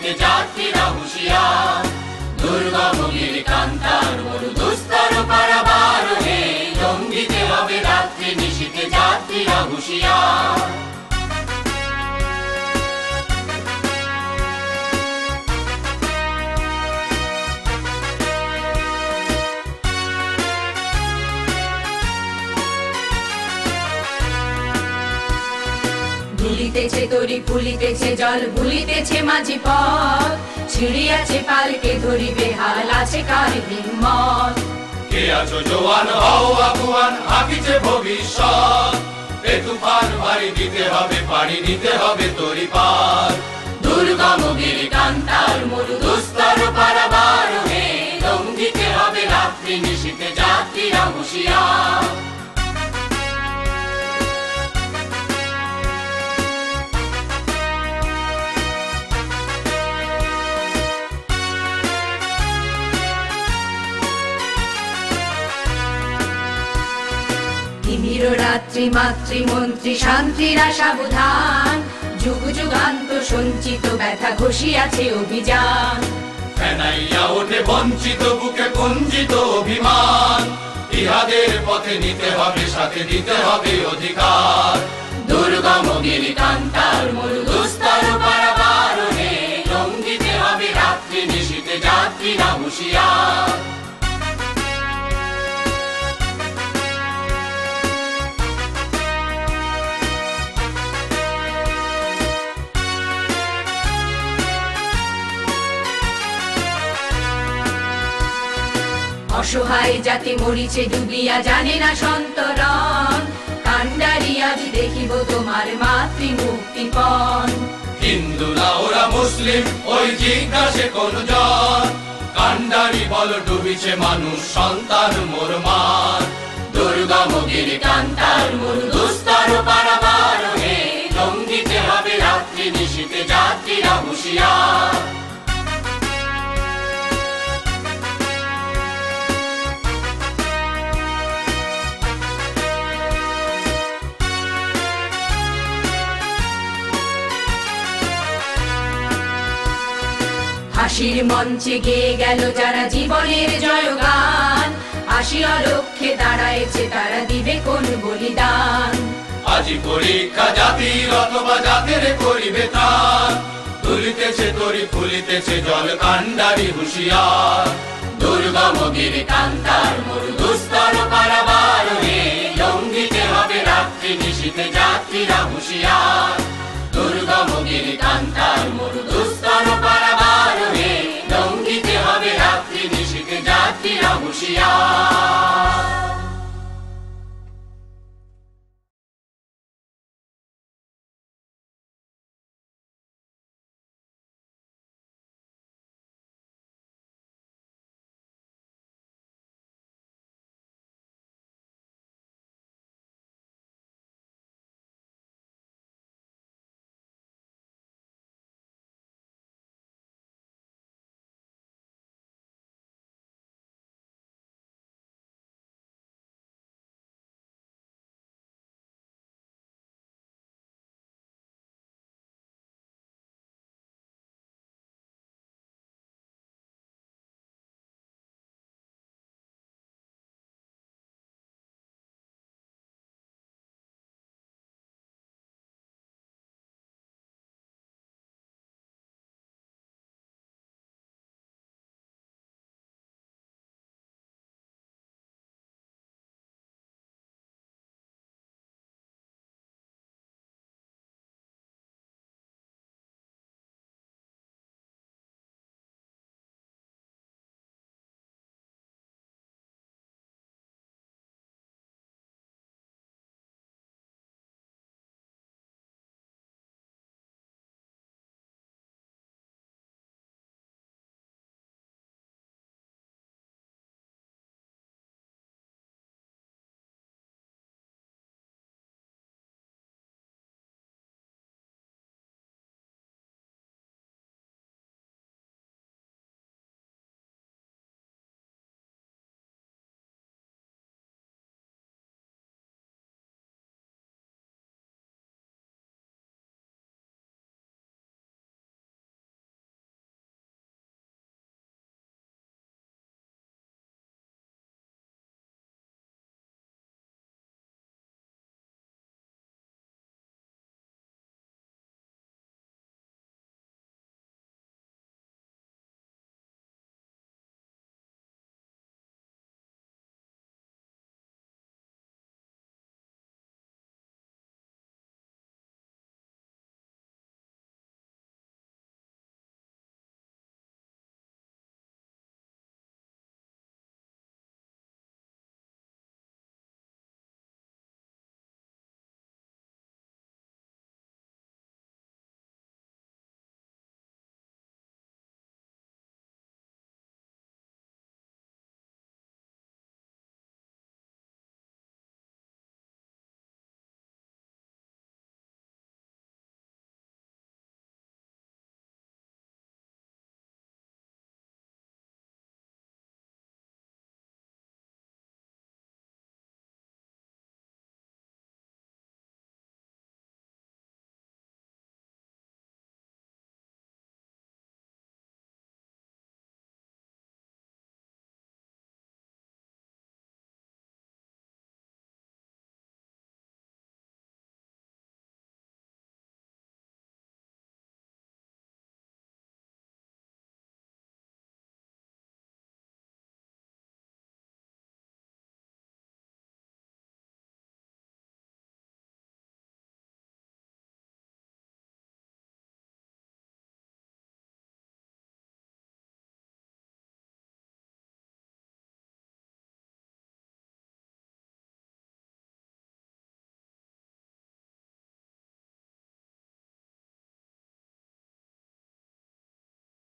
নিশীথে যাত্রীরা হুঁশিয়ার। দুর্গম গিরিকান্তার মরু দুস্তর পারাবার হে, লঙ্ঘিতে হবে রাত্রি নিশীথে যাত্রীরা হুঁশিয়ার। ভুলিতেছে তরি ফুলিতেছে জল, ভুলিতেছে মাঝি পথ, ছিড়িয়াছে পালকে ধরিবে হাল, আছে কার হিম্মত। কে আছো জোয়ান হও আগুয়ান, আঁকিছে ভবিষ্যৎ। এ তুফান ভারী দিতে হবে পাড়ি দিতে হবে তরি পার। দুর্গম গিরিকান্তার মরু দুস্তর পারাবার হে, লঙ্ঘিতে হবে রাত্রি নিশীথে যাত্রীরা হুঁশিয়ার। তিমির রাত্রি মাতৃমন্ত্রী শান্তিরা সাবধান, যুগ যুগান্ত সঞ্চিত ব্যথা ঘষিয়াছে অভিযান। ফেনাইয়া ওঠে বঞ্চিত বুকে কুঞ্চিত অভিমান, ইহাদের পথে নিতে হবে সাথে দিতে হবে অধিকার। দুর্গম গিরিকান্তার মরু দুস্তর পারাবার হে, লঙ্ঘিতে হবে রাত্রি নিশীথে যাত্রীরা হুঁশিয়ার। অসহায় জাতি মরিছে ডুবিয়া, জানে না সন্তরণ, কান্ডারি আজ দেখিব তোমার মাতৃ মুক্তিপণ। হিন্দু না ওরা মুসলিম ওই জিজ্ঞাসে কোন জন, কান্ডারি বল ডুবিছে মানুষ সন্তান মোর মার। দুর্গম গিরিকান্তার মরু দুস্তর পারাবার হে, লঙ্ঘিতে হবে রাত্রি নিশীথে যাত্রীরা হুঁশিয়ার। হাসির মঞ্চে গেয়ে গেল যারা জীবনের জয়গান, আসিয়া লক্ষ্যে দাঁড়াইছে তারা দিবে কোন বলিদান। আজি পরীক্ষা জাতির অথবা জাতের করিবে ত্রাণ, তুলিতেছে তরি ফুলিতেছে জল কান্ডারি হুঁশিয়ার। দুর্গম গিরিকান্তার মরু দুস্তর পারাবার হে, লঙ্ঘিতে হবে রাত্রি নিশীথে যাত্রীরা হুঁশিয়ার। দুর্গম গিরিকান্তার মরু